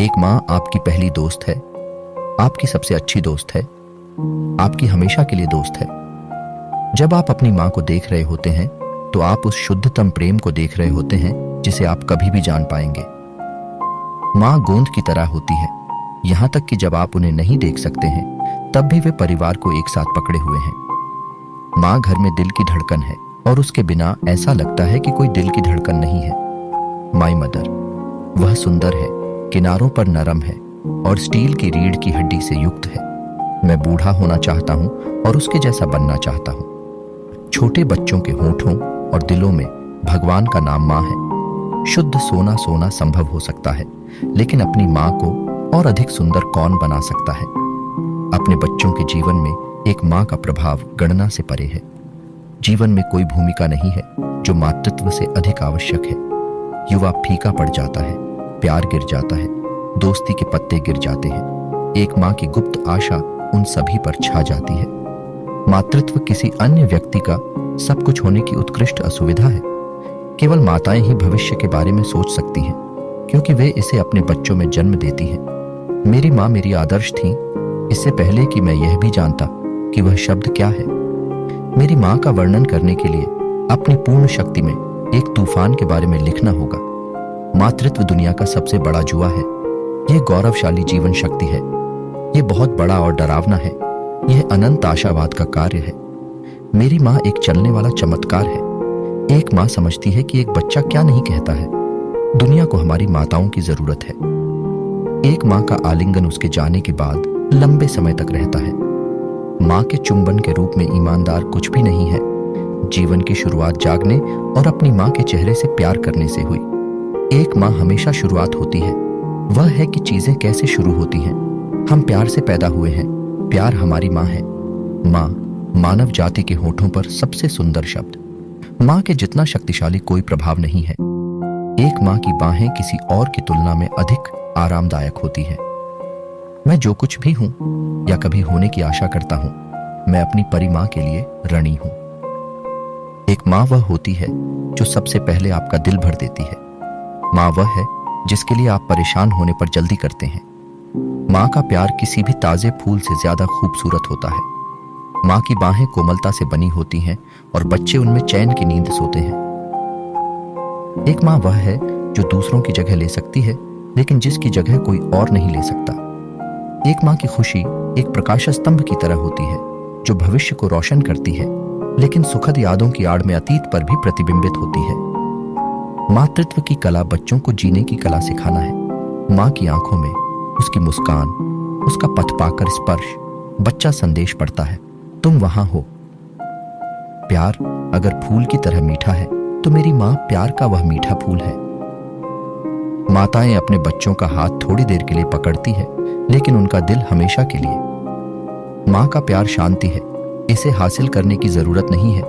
एक माँ आपकी पहली दोस्त है, आपकी सबसे अच्छी दोस्त है, आपकी हमेशा के लिए दोस्त है। जब आप अपनी माँ को देख रहे होते हैं तो आप उस शुद्धतम प्रेम को देख रहे होते हैं जिसे आप कभी भी जान पाएंगे। माँ गोंद की तरह होती है, यहां तक कि जब आप उन्हें नहीं देख सकते हैं तब भी वे परिवार को एक साथ पकड़े हुए हैं। माँ घर में दिल की धड़कन है और उसके बिना ऐसा लगता है कि कोई दिल की धड़कन नहीं है। माय मदर, वह सुंदर है, किनारों पर नरम है और स्टील की रीढ़ की हड्डी से युक्त है। मैं बूढ़ा होना चाहता हूं और उसके जैसा बनना चाहता हूं। छोटे बच्चों के होठों और दिलों में भगवान का नाम माँ है। शुद्ध सोना सोना संभव हो सकता है, लेकिन अपनी माँ को और अधिक सुंदर कौन बना सकता है। अपने बच्चों के जीवन में एक माँ का प्रभाव गणना से परे है। जीवन में कोई भूमिका नहीं है जो मातृत्व से अधिक आवश्यक है। युवा फीका पड़ जाता है, प्यार गिर जाता है, दोस्ती के पत्ते गिर जाते हैं। एक माँ की गुप्त आशा उन सभी पर छा जाती है। मातृत्व किसी अन्य व्यक्ति का सब कुछ होने की उत्कृष्ट असुविधा है। केवल माताएं ही भविष्य के बारे में सोच सकती हैं, क्योंकि वे इसे अपने बच्चों में जन्म देती हैं। मेरी माँ मेरी आदर्श थी, इससे पहले कि मैं यह भी जानता कि वह शब्द क्या है। मेरी माँ का वर्णन करने के लिए अपनी पूर्ण शक्ति में एक तूफान के बारे में लिखना होगा। मातृत्व दुनिया का सबसे बड़ा जुआ है। यह गौरवशाली जीवन शक्ति है। यह बहुत बड़ा और डरावना है। यह अनंत आशावाद का कार्य है। मेरी माँ एक चलने वाला चमत्कार है। एक माँ समझती है कि एक बच्चा क्या नहीं कहता है। दुनिया को हमारी माताओं की जरूरत है। एक माँ का आलिंगन उसके जाने के बाद लंबे समय तक रहता है। माँ के चुंबन के रूप में ईमानदार कुछ भी नहीं है। जीवन की शुरुआत जागने और अपनी माँ के चेहरे से प्यार करने से हुई। एक माँ हमेशा शुरुआत होती है। वह है कि चीजें कैसे शुरू होती हैं। हम प्यार से पैदा हुए हैं। प्यार हमारी माँ है। माँ मानव जाति के होठों पर सबसे सुंदर शब्द। माँ के जितना शक्तिशाली कोई प्रभाव नहीं है। एक माँ की बाहें किसी और की तुलना में अधिक आरामदायक होती है। मैं जो कुछ भी हूं या कभी होने की आशा करता हूं, मैं अपनी परी माँ के लिए ऋणी हूं। एक माँ वह होती है जो सबसे पहले आपका दिल भर देती है। माँ वह है जिसके लिए आप परेशान होने पर जल्दी करते हैं। माँ का प्यार किसी भी ताजे फूल से ज्यादा खूबसूरत होता है। माँ की बाहें कोमलता से बनी होती हैं और बच्चे उनमें चैन की नींद सोते हैं। एक माँ वह है जो दूसरों की जगह ले सकती है, लेकिन जिसकी जगह कोई और नहीं ले सकता। एक माँ की खुशी एक प्रकाश स्तंभ की तरह होती है जो भविष्य को रोशन करती है, लेकिन सुखद यादों की आड़ में अतीत पर भी प्रतिबिंबित होती है। मातृत्व की कला बच्चों को जीने की कला सिखाना है। माँ की आंखों में उसकी मुस्कान, उसका पथ पाकर स्पर्श, बच्चा संदेश पढ़ता है, तुम वहां हो। प्यार अगर फूल की तरह मीठा है तो मेरी माँ प्यार का वह मीठा फूल है। माताएं अपने बच्चों का हाथ थोड़ी देर के लिए पकड़ती है, लेकिन उनका दिल हमेशा के लिए। माँ का प्यार शांति है। इसे हासिल करने की जरूरत नहीं है,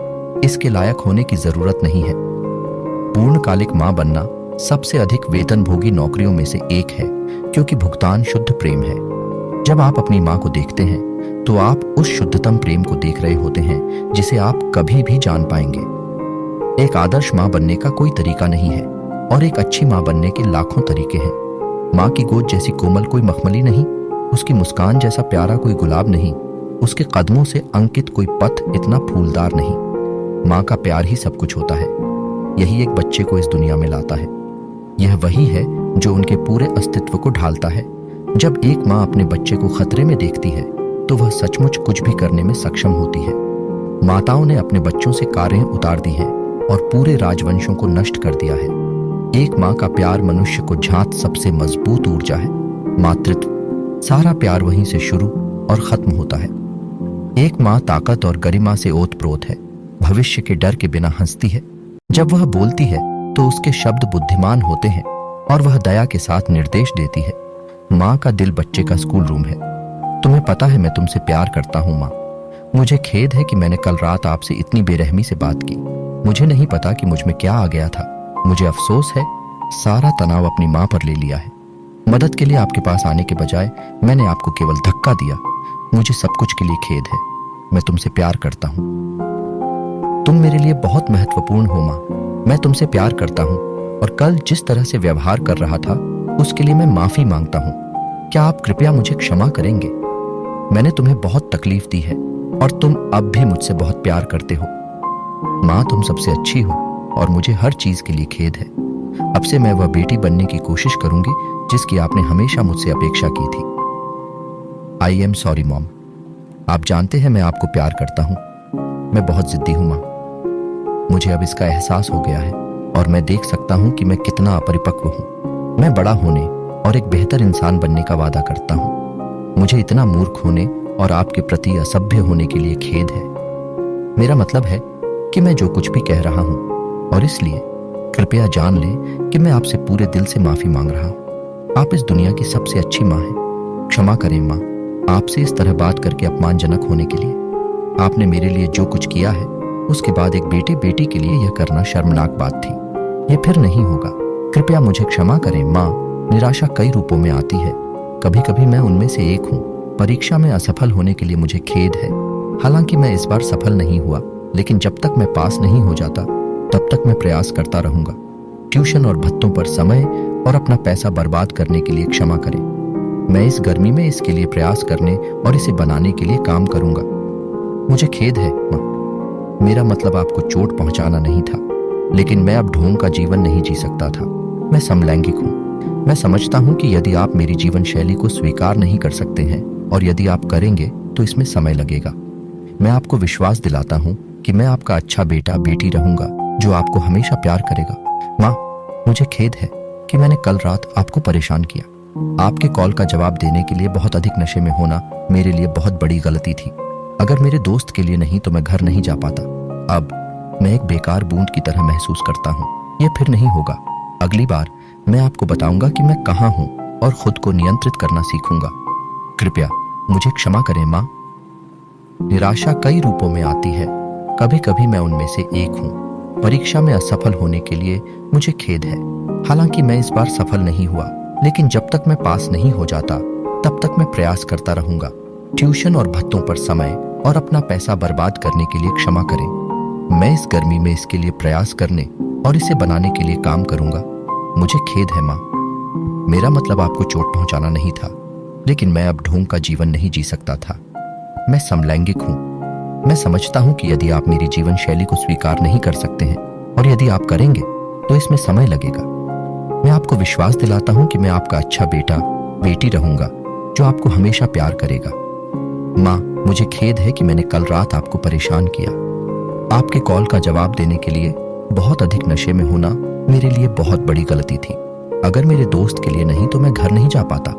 इसके लायक होने की जरूरत नहीं है। पूर्णकालिक माँ बनना सबसे अधिक वेतनभोगी नौकरियों में से एक है, क्योंकि भुगतान शुद्ध प्रेम है। जब आप अपनी माँ को देखते हैं तो आप उस शुद्धतम प्रेम को देख रहे होते हैं जिसे आप कभी भी जान पाएंगे। एक आदर्श माँ बनने का कोई तरीका नहीं है और एक अच्छी माँ बनने के लाखों तरीके हैं। माँ की गोद जैसी कोमल कोई मखमली नहीं, उसकी मुस्कान जैसा प्यारा कोई गुलाब नहीं, उसके कदमों से अंकित कोई पथ इतना फूलदार नहीं। माँ का प्यार ही सब कुछ होता है। यही एक बच्चे को इस दुनिया में लाता है। यह वही है जो उनके पूरे अस्तित्व को ढालता है। जब एक माँ अपने बच्चे को खतरे में देखती है तो वह सचमुच कुछ भी करने में सक्षम होती है। माताओं ने अपने बच्चों से कारें उतार दी हैं और पूरे राजवंशों को नष्ट कर दिया है। एक माँ का प्यार मनुष्य को झांत सबसे मजबूत ऊर्जा है। मातृत्व सारा प्यार वहीं से शुरू और खत्म होता है। एक माँ ताकत और गरिमा से ओतप्रोत है। भविष्य के डर के बिना हंसती है। जब वह बोलती है तो उसके शब्द बुद्धिमान होते हैं और वह दया के साथ निर्देश देती है। माँ का दिल बच्चे का स्कूल रूम है। तुम्हें पता है मैं तुमसे प्यार करता हूँ माँ। मुझे खेद है कि मैंने कल रात आपसे इतनी बेरहमी से बात की। मुझे नहीं पता कि मुझ में क्या आ गया था। मुझे अफसोस है, सारा तनाव अपनी माँ पर ले लिया है। मदद के लिए आपके पास आने के बजाय मैंने आपको केवल धक्का दिया। मुझे सब कुछ के लिए खेद है। मैं तुमसे प्यार करता हूँ। तुम मेरे लिए बहुत महत्वपूर्ण हो माँ। मैं तुमसे प्यार करता हूँ और कल जिस तरह से व्यवहार कर रहा था उसके लिए मैं माफी मांगता हूँ। क्या आप कृपया मुझे क्षमा करेंगे? मैंने तुम्हें बहुत तकलीफ दी है और तुम अब भी मुझसे बहुत प्यार करते हो। माँ, तुम सबसे अच्छी हो और मुझे हर चीज के लिए खेद है। अब से मैं वह बेटी बनने की कोशिश करूंगी जिसकी आपने हमेशा मुझसे अपेक्षा की थी। I am sorry mom. आप जानते हैं मैं आपको प्यार करता हूँ। मैं बहुत जिद्दी हूँ माँ। मुझे अब इसका एहसास हो गया है और मैं देख सकता हूँ कि मैं कितना अपरिपक्व हूँ। मैं बड़ा होने और एक बेहतर इंसान बनने का वादा करता हूँ। मुझे इतना मूर्ख होने और आपके प्रति असभ्य होने के लिए खेद है। मेरा मतलब है कि मैं जो कुछ भी कह रहा हूँ, और इसलिए कृपया जान लें कि मैं आपसे पूरे दिल से माफी मांग रहा हूँ। आप इस दुनिया की सबसे अच्छी माँ हैं। क्षमा करें माँ, आपसे इस तरह बात करके अपमानजनक होने के लिए। आपने मेरे लिए जो कुछ किया है उसके बाद एक बेटी के लिए यह करना शर्मनाक बात थी। यह फिर नहीं होगा। कृपया मुझे क्षमा करें माँ। निराशा कई रूपों में आती है। कभी कभी मैं उनमें से एक हूँ। परीक्षा में असफल होने के लिए मुझे खेद है। हालांकि मैं इस बार सफल नहीं हुआ, लेकिन जब तक मैं पास नहीं हो जाता तब तक मैं प्रयास करता रहूंगा। ट्यूशन और भत्तों पर समय और अपना पैसा बर्बाद करने के लिए क्षमा करें। मैं इस गर्मी में इसके लिए प्रयास करने और इसे बनाने के लिए काम करूंगा। मुझे खेद है माँ। मेरा मतलब आपको चोट पहुंचाना नहीं था, लेकिन मैं अब ढोंग का जीवन नहीं जी सकता था। मैं समलैंगिक हूँ। मैं समझता हूँ कि यदि आप मेरी जीवन शैली को स्वीकार नहीं कर सकते हैं और यदि आप करेंगे तो इसमें समय लगेगा। मैं आपको विश्वास दिलाता हूँ कि मैं आपका अच्छा बेटा बेटी रहूंगा जो आपको हमेशा प्यार करेगा। माँ, मुझे खेद है कि मैंने कल रात आपको परेशान किया। आपके कॉल का जवाब देने के लिए बहुत अधिक नशे में होना मेरे लिए बहुत बड़ी गलती थी। अगर मेरे दोस्त के लिए नहीं तो मैं घर नहीं जा पाता। अब मैं एक बेकार बूंद की तरह महसूस करता हूँ। यह फिर नहीं होगा। अगली बार मैं आपको बताऊंगा कि मैं कहाँ हूँ और खुद को नियंत्रित करना सीखूंगा। कृपया मुझे क्षमा करें माँ। निराशा कई रूपों में आती है। कभी कभी मैं उनमें से एक हूँ। परीक्षा में असफल होने के लिए मुझे खेद है। हालांकि मैं इस बार सफल नहीं हुआ, लेकिन जब तक मैं पास नहीं हो जाता तब तक मैं प्रयास करता रहूंगा। ट्यूशन और भत्तों पर समय और अपना पैसा बर्बाद करने के लिए क्षमा करें। मैं इस गर्मी में इसके लिए प्रयास करने और इसे बनाने के लिए काम करूंगा। मुझे खेद है माँ। मेरा मतलब आपको चोट पहुंचाना नहीं था, लेकिन मैं अब ढोंग का जीवन नहीं जी सकता था। मैं समलैंगिक हूँ। मैं समझता हूँ कि यदि आप मेरी जीवन शैली को स्वीकार नहीं कर सकते हैं और यदि आप करेंगे तो इसमें समय लगेगा। मैं आपको विश्वास दिलाता हूँ कि मैं आपका अच्छा बेटा बेटी रहूंगा जो आपको हमेशा प्यार करेगा। माँ, मुझे खेद है कि मैंने कल रात आपको परेशान किया। आपके कॉल का जवाब देने के लिए बहुत अधिक नशे में होना मेरे लिए बहुत बड़ी गलती थी। अगर मेरे दोस्त के लिए नहीं तो मैं घर नहीं जा पाता।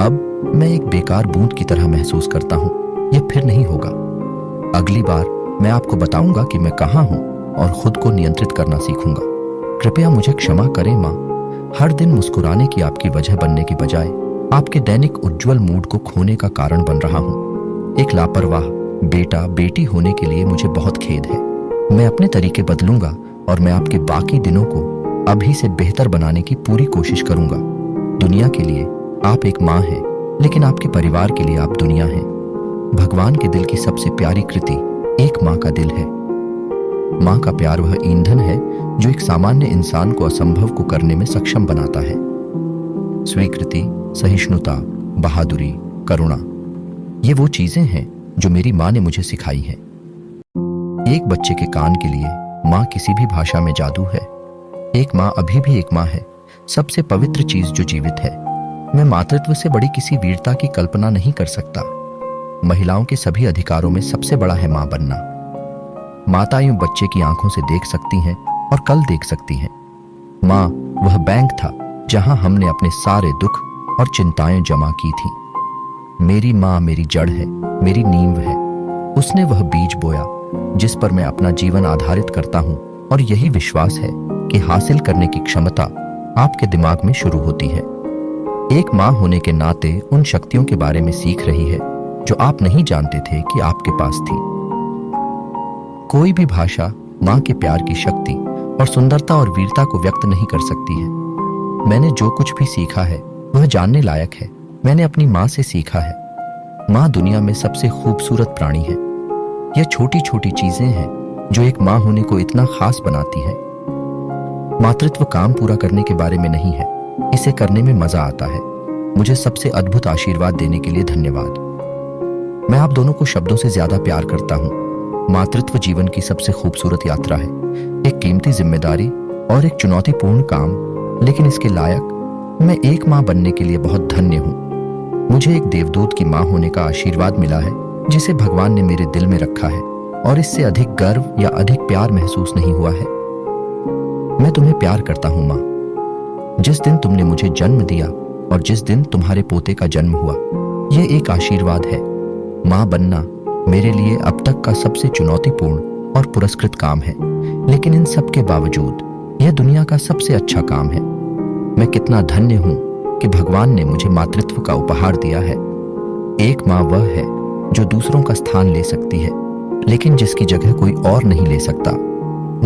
अब मैं एक बेकार बूंद की तरह महसूस करता हूँ। यह फिर नहीं होगा। अगली बार मैं आपको बताऊंगा कि मैं कहाँ हूँ और खुद को नियंत्रित करना सीखूंगा। कृपया मुझे क्षमा करें माँ। हर दिन मुस्कुराने की आपकी वजह बनने की बजाय आपके दैनिक उज्जवल मूड को खोने का कारण बन रहा हूँ। एक लापरवाह बेटा बेटी होने के लिए मुझे बहुत खेद है। मैं अपने तरीके बदलूंगा और मैं आपके बाकी दिनों को अभी से बेहतर बनाने की पूरी कोशिश करूंगा। दुनिया के लिए आप एक माँ हैं, लेकिन आपके परिवार के लिए आप दुनिया हैं। भगवान के दिल की सबसे प्यारी कृति एक माँ का दिल है। माँ का प्यार वह ईंधन है जो एक सामान्य इंसान को असंभव को करने में सक्षम बनाता है। स्वीकृति, सहिष्णुता, बहादुरी, करुणा, ये वो चीजें हैं जो मेरी माँ ने मुझे सिखाई हैं। एक बच्चे के कान के लिए माँ किसी भी भाषा में जादू है। एक माँ अभी भी एक माँ है, सबसे पवित्र चीज जो जीवित है। मैं मातृत्व से बड़ी किसी वीरता की कल्पना नहीं कर सकता। महिलाओं के सभी अधिकारों में सबसे बड़ा है माँ बनना। माता यूं बच्चे की आंखों से देख सकती हैं और कल देख सकती हैं। माँ वह बैंक था जहां हमने अपने सारे दुख और चिंताएं जमा की थी। मेरी माँ मेरी जड़ है, मेरी नींव है। उसने वह बीज बोया जिस पर मैं अपना जीवन आधारित करता हूँ, और यही विश्वास है कि हासिल करने की क्षमता आपके दिमाग में शुरू होती है। एक माँ होने के नाते उन शक्तियों के बारे में सीख रही है जो आप नहीं जानते थे कि आपके पास थी। कोई भी भाषा माँ के प्यार की शक्ति और सुंदरता और वीरता को व्यक्त नहीं कर सकती है। मैंने जो कुछ भी सीखा है वह जानने लायक है। मैंने अपनी माँ से सीखा है। माँ दुनिया में सबसे खूबसूरत प्राणी है। यह छोटी छोटी चीजें हैं जो एक माँ होने को इतना खास बनाती है। मातृत्व काम पूरा करने के बारे में नहीं है, इसे करने में मजा आता है। मुझे सबसे अद्भुत आशीर्वाद देने के लिए धन्यवाद। मैं आप दोनों को शब्दों से ज्यादा प्यार करता हूँ। मातृत्व जीवन की सबसे खूबसूरत यात्रा है, एक कीमती जिम्मेदारी और एक चुनौतीपूर्ण काम, लेकिन इसके लायक मैं एक माँ बनने के लिए बहुत धन्य हूँ। मुझे एक देवदूत की माँ होने का आशीर्वाद मिला है, जिसे भगवान ने मेरे दिल में रखा है, और इससे अधिक गर्व या अधिक प्यार महसूस नहीं हुआ है। मैं तुम्हें प्यार करता हूँ माँ। जिस दिन तुमने मुझे जन्म दिया और जिस दिन तुम्हारे पोते का जन्म हुआ, यह एक आशीर्वाद है। माँ बनना मेरे लिए अब तक का सबसे चुनौतीपूर्ण और पुरस्कृत काम है, लेकिन इन सब के बावजूद यह दुनिया का सबसे अच्छा काम है। मैं कितना धन्य हूँ कि भगवान ने मुझे मातृत्व का उपहार दिया है। एक माँ वह है जो दूसरों का स्थान ले सकती है, लेकिन जिसकी जगह कोई और नहीं ले सकता।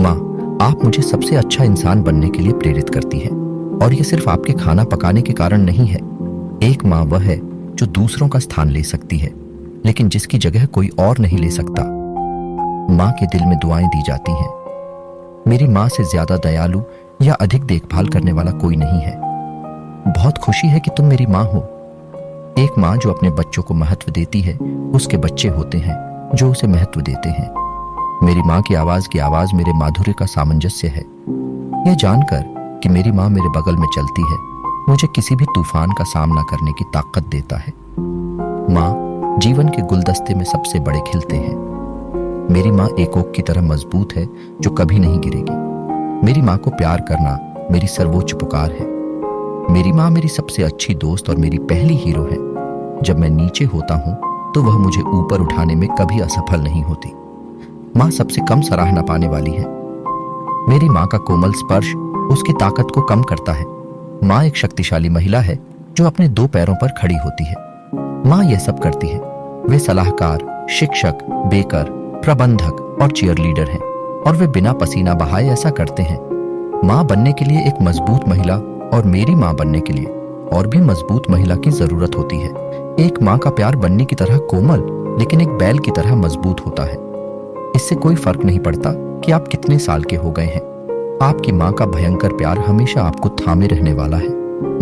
माँ, आप मुझे सबसे अच्छा इंसान बनने के लिए प्रेरित करती है, और यह सिर्फ आपके खाना पकाने के कारण नहीं है। एक माँ वह है जो दूसरों का स्थान ले सकती है, लेकिन जिसकी जगह कोई और नहीं ले सकता। माँ के दिल में दुआएं दी जाती हैं। मेरी माँ से ज्यादा दयालु या अधिक देखभाल करने वाला कोई नहीं है। बहुत खुशी है कि तुम मेरी माँ हो। एक माँ जो अपने बच्चों को महत्व देती है, उसके बच्चे होते हैं जो उसे महत्व देते हैं। मेरी माँ की आवाज मेरे माधुर्य का सामंजस्य है। यह जानकर कि मेरी माँ मेरे बगल में चलती है, मुझे किसी भी तूफान का सामना करने की ताकत देता है। माँ जीवन के गुलदस्ते में सबसे बड़े खिलते हैं। मेरी माँ एक ओक की तरह मजबूत है जो कभी नहीं गिरेगी। मेरी माँ को प्यार करना मेरी सर्वोच्च पुकार है। मेरी माँ मेरी सबसे अच्छी दोस्त और मेरी पहली हीरो है। जब मैं नीचे होता हूँ तो वह मुझे ऊपर उठाने में कभी असफल नहीं होती। माँ सबसे कम सराहना पाने वाली है। मेरी माँ का कोमल स्पर्श उसकी ताकत को कम करता है। माँ एक शक्तिशाली महिला है जो अपने दो पैरों पर खड़ी होती है। माँ यह सब करती है। वे सलाहकार, शिक्षक, बेकर, प्रबंधक और चीयरलीडर हैं, और वे बिना पसीना बहाए ऐसा करते हैं। माँ बनने के लिए एक मजबूत महिला और मेरी माँ बनने के लिए और भी मजबूत महिला की जरूरत होती है। एक माँ का प्यार बनने की तरह कोमल, लेकिन एक बैल की तरह मजबूत होता है। इससे कोई फर्क नहीं पड़ता कि आप कितने साल के हो गए हैं। आपकी माँ का भयंकर प्यार हमेशा आपको थामे रहने वाला है।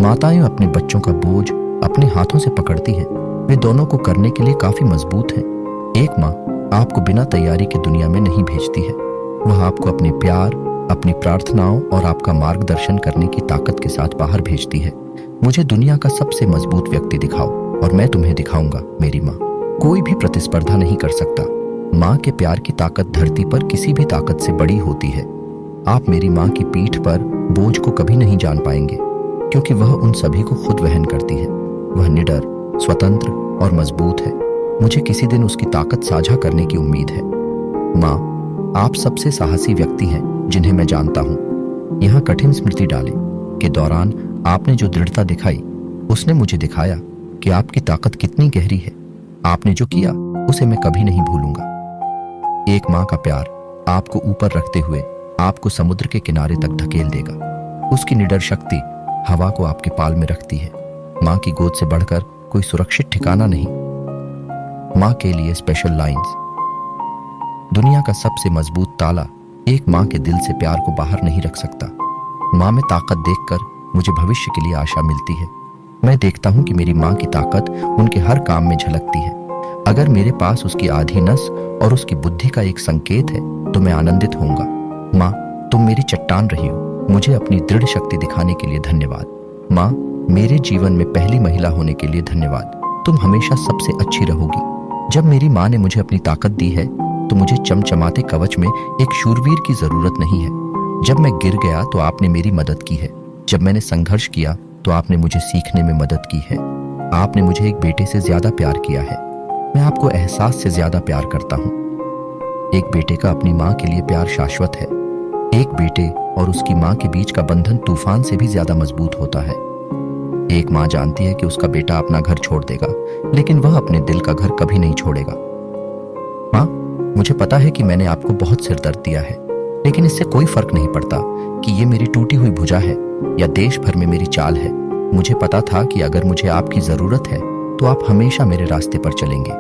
माताएं अपने बच्चों का बोझ अपने हाथों से पकड़ती हैं। वे दोनों को करने के लिए काफी मजबूत हैं। एक माँ आपको बिना तैयारी के दुनिया में नहीं भेजती है। वह आपको अपने प्यार, अपनी प्रार्थनाओं और आपका मार्गदर्शन करने की ताकत के साथ बाहर भेजती है। मुझे दुनिया का सबसे मजबूत व्यक्ति दिखाओ और मैं तुम्हें दिखाऊंगा मेरी माँ। कोई भी प्रतिस्पर्धा नहीं कर सकता। माँ के प्यार की ताकत धरती पर किसी भी ताकत से बड़ी होती है। आप मेरी माँ की पीठ पर बोझ को कभी नहीं जान पाएंगे, क्योंकि वह उन सभी को खुद वहन करती है। वह निडर, स्वतंत्र और मजबूत है। मुझे किसी दिन उसकी ताकत साझा करने की उम्मीद है। माँ, आप सबसे साहसी व्यक्ति हैं जिन्हें मैं जानता हूँ। यहाँ कठिन स्मृति डाले के दौरान आपने जो दृढ़ता दिखाई, उसने मुझे दिखाया कि आपकी ताकत कितनी गहरी है। आपने जो किया उसे मैं कभी नहीं भूलूंगा। एक माँ का प्यार आपको ऊपर रखते हुए आपको समुद्र के किनारे तक धकेल देगा। उसकी निडर शक्ति हवा को आपके पाल में रखती है। माँ की गोद से बढ़कर कोई सुरक्षित ठिकाना नहीं। माँ के लिए स्पेशल लाइंस। दुनिया का सबसे मजबूत ताला एक माँ के दिल से प्यार को बाहर नहीं रख सकता। माँ में ताकत देखकर मुझे भविष्य के लिए आशा मिलती है। मैं देखता हूँ कि मेरी माँ की ताकत उनके हर काम में झलकती है। अगर मेरे पास उसकी आधी नस और उसकी बुद्धि का एक संकेत है तो मैं आनंदित होऊंगा। माँ, तुम मेरी चट्टान रही हो। मुझे अपनी दृढ़ शक्ति दिखाने के लिए धन्यवाद। माँ, मेरे जीवन में पहली महिला होने के लिए धन्यवाद। तुम हमेशा सबसे अच्छी रहोगी। जब मेरी माँ ने मुझे अपनी ताकत दी है तो मुझे चमचमाते कवच में एक शूरवीर की जरूरत नहीं है। जब मैं गिर गया तो आपने मेरी मदद की है। जब मैंने संघर्ष किया तो आपने मुझे सीखने में मदद की है। आपने मुझे एक बेटे से ज्यादा प्यार किया है। मैं आपको एहसास से ज्यादा प्यार करता हूँ। एक बेटे का अपनी माँ के लिए प्यार शाश्वत है। एक बेटे और उसकी माँ के बीच का बंधन तूफान से भी ज्यादा मजबूत होता है। एक माँ जानती है कि उसका बेटा अपना घर छोड़ देगा, लेकिन वह अपने दिल का घर कभी नहीं छोड़ेगा। माँ, मुझे पता है कि मैंने आपको बहुत सिरदर्द दिया है, लेकिन इससे कोई फर्क नहीं पड़ता कि ये मेरी टूटी हुई भुजा है या देश भर में मेरी चाल है। मुझे पता था कि अगर मुझे आपकी जरूरत है तो आप हमेशा मेरे रास्ते पर चलेंगे।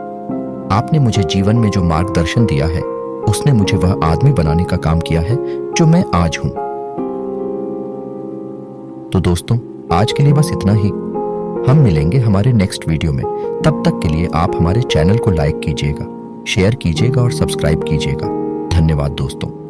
आपने मुझे जीवन में जो मार्गदर्शन दिया है उसने मुझे वह आदमी बनाने का काम किया है जो मैं आज हूं। तो दोस्तों, आज के लिए बस इतना ही। हम मिलेंगे हमारे नेक्स्ट वीडियो में। तब तक के लिए आप हमारे चैनल को लाइक कीजिएगा, शेयर कीजिएगा और सब्सक्राइब कीजिएगा। धन्यवाद दोस्तों।